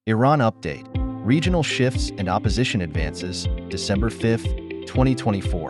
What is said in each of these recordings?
Iran update. Regional shifts and opposition advances, December 5, 2024.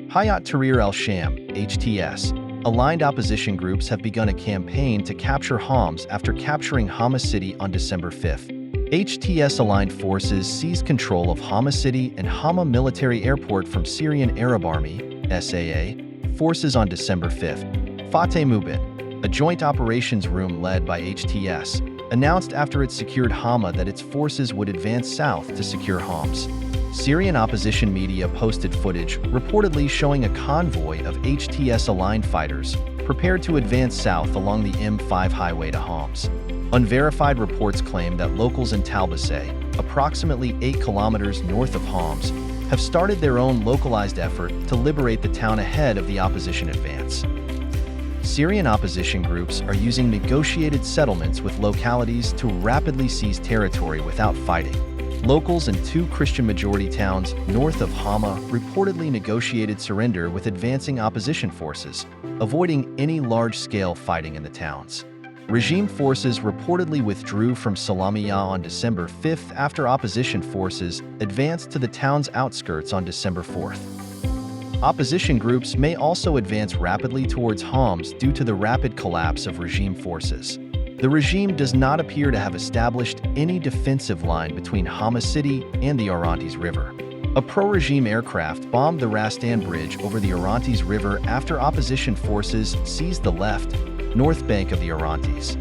Hayat Tahrir al-Sham, HTS. Aligned opposition groups have begun a campaign to capture Homs after capturing Hama City on December 5. HTS-aligned forces seized control of Hama City and Hama Military Airport from Syrian Arab Army, SAA, forces on December 5. Fateh Mubin, a joint operations room led by HTS, announced after it secured Hama that its forces would advance south to secure Homs. Syrian opposition media posted footage reportedly showing a convoy of HTS-aligned fighters prepared to advance south along the M5 highway to Homs. Unverified reports claim that locals in Talbaseh, approximately 8 kilometers north of Homs, have started their own localized effort to liberate the town ahead of the opposition advance. Syrian opposition groups are using negotiated settlements with localities to rapidly seize territory without fighting. Locals in 2 Christian-majority towns north of Hama reportedly negotiated surrender with advancing opposition forces, avoiding any large-scale fighting in the towns. Regime forces reportedly withdrew from Salamiyah on December 5 after opposition forces advanced to the town's outskirts on December 4. Opposition groups may also advance rapidly towards Homs due to the rapid collapse of regime forces. The regime does not appear to have established any defensive line between Hama City and the Orontes River. A pro-regime aircraft bombed the Rastan Bridge over the Orontes River after opposition forces seized the north bank of the Orontes.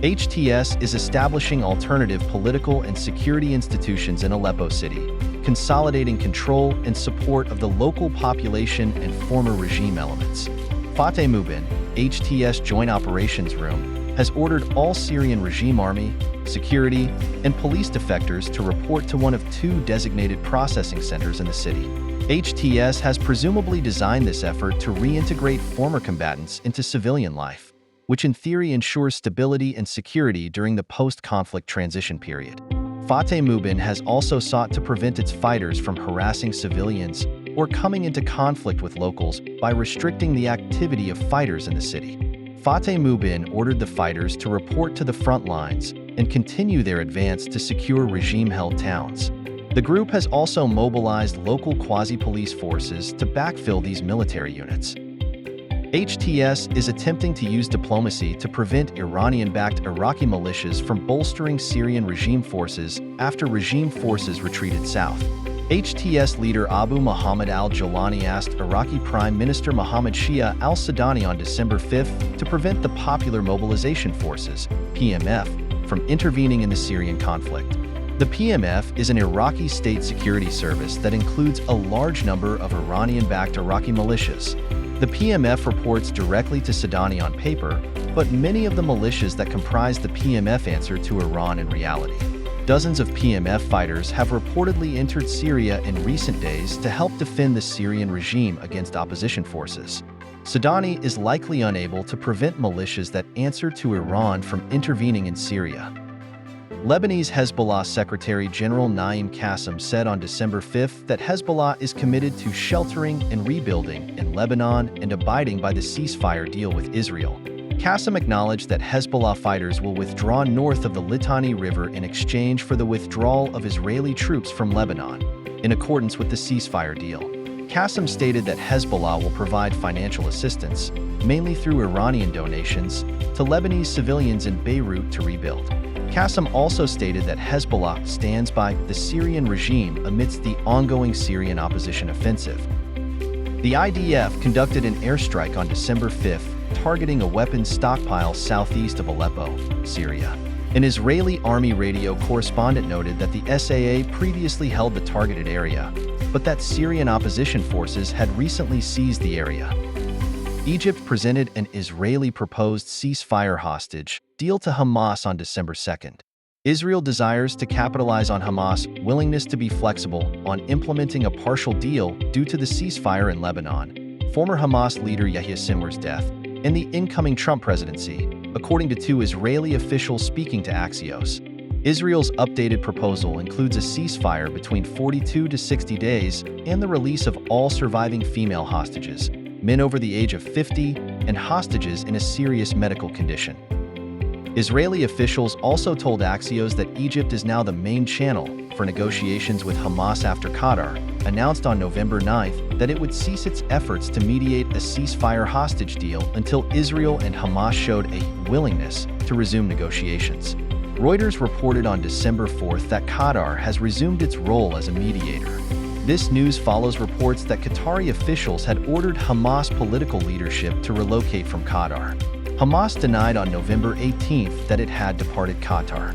HTS is establishing alternative political and security institutions in Aleppo City, consolidating control and support of the local population and former regime elements. Fateh Mubin, HTS Joint Operations Room, has ordered all Syrian regime army, security, and police defectors to report to one of 2 designated processing centers in the city. HTS has presumably designed this effort to reintegrate former combatants into civilian life, which in theory ensures stability and security during the post-conflict transition period. Fateh Mubin has also sought to prevent its fighters from harassing civilians or coming into conflict with locals by restricting the activity of fighters in the city. Fateh Mubin ordered the fighters to report to the front lines and continue their advance to secure regime-held towns. The group has also mobilized local quasi-police forces to backfill these military units. HTS is attempting to use diplomacy to prevent Iranian-backed Iraqi militias from bolstering Syrian regime forces after regime forces retreated south. HTS leader Abu Muhammad al-Jolani asked Iraqi Prime Minister Mohammad Shia al-Sudani on December 5 to prevent the Popular Mobilization Forces, PMF, from intervening in the Syrian conflict. The PMF is an Iraqi state security service that includes a large number of Iranian-backed Iraqi militias. The PMF reports directly to Sudani on paper, but many of the militias that comprise the PMF answer to Iran in reality. Dozens of PMF fighters have reportedly entered Syria in recent days to help defend the Syrian regime against opposition forces. Sudani is likely unable to prevent militias that answer to Iran from intervening in Syria. Lebanese Hezbollah Secretary General Naim Qassem said on December 5 that Hezbollah is committed to sheltering and rebuilding in Lebanon and abiding by the ceasefire deal with Israel. Qassem acknowledged that Hezbollah fighters will withdraw north of the Litani River in exchange for the withdrawal of Israeli troops from Lebanon, in accordance with the ceasefire deal. Qassem stated that Hezbollah will provide financial assistance, mainly through Iranian donations, to Lebanese civilians in Beirut to rebuild. Qassem also stated that Hezbollah stands by the Syrian regime amidst the ongoing Syrian opposition offensive. The IDF conducted an airstrike on December 5, targeting a weapons stockpile southeast of Aleppo, Syria. An Israeli army radio correspondent noted that the SAA previously held the targeted area, but that Syrian opposition forces had recently seized the area. Egypt presented an Israeli-proposed ceasefire hostage deal to Hamas on December 2. Israel desires to capitalize on Hamas' willingness to be flexible on implementing a partial deal due to the ceasefire in Lebanon, former Hamas leader Yahya Sinwar's death, and the incoming Trump presidency, according to 2 Israeli officials speaking to Axios. Israel's updated proposal includes a ceasefire between 42 to 60 days and the release of all surviving female hostages, men over the age of 50, and hostages in a serious medical condition. Israeli officials also told Axios that Egypt is now the main channel for negotiations with Hamas after Qatar announced on November 9th that it would cease its efforts to mediate a ceasefire hostage deal until Israel and Hamas showed a willingness to resume negotiations. Reuters reported on December 4th that Qatar has resumed its role as a mediator. This news follows reports that Qatari officials had ordered Hamas political leadership to relocate from Qatar. Hamas denied on November 18th that it had departed Qatar.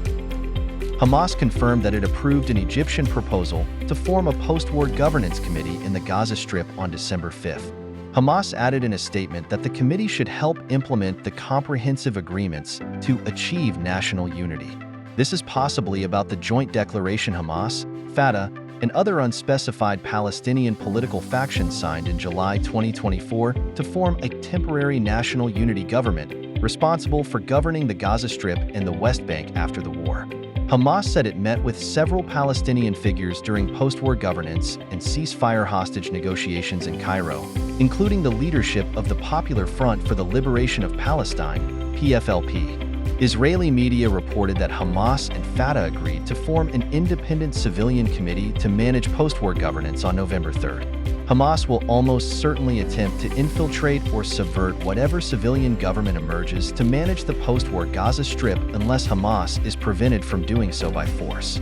Hamas confirmed that it approved an Egyptian proposal to form a post-war governance committee in the Gaza Strip on December 5th. Hamas added in a statement that the committee should help implement the comprehensive agreements to achieve national unity. This is possibly about the joint declaration Hamas, Fatah, and other unspecified Palestinian political factions signed in July 2024 to form a temporary national unity government responsible for governing the Gaza Strip and the West Bank after the war. Hamas said it met with several Palestinian figures during post-war governance and ceasefire hostage negotiations in Cairo, including the leadership of the Popular Front for the Liberation of Palestine, PFLP. Israeli media reported that Hamas and Fatah agreed to form an independent civilian committee to manage post-war governance on November 3rd. Hamas will almost certainly attempt to infiltrate or subvert whatever civilian government emerges to manage the post-war Gaza Strip unless Hamas is prevented from doing so by force.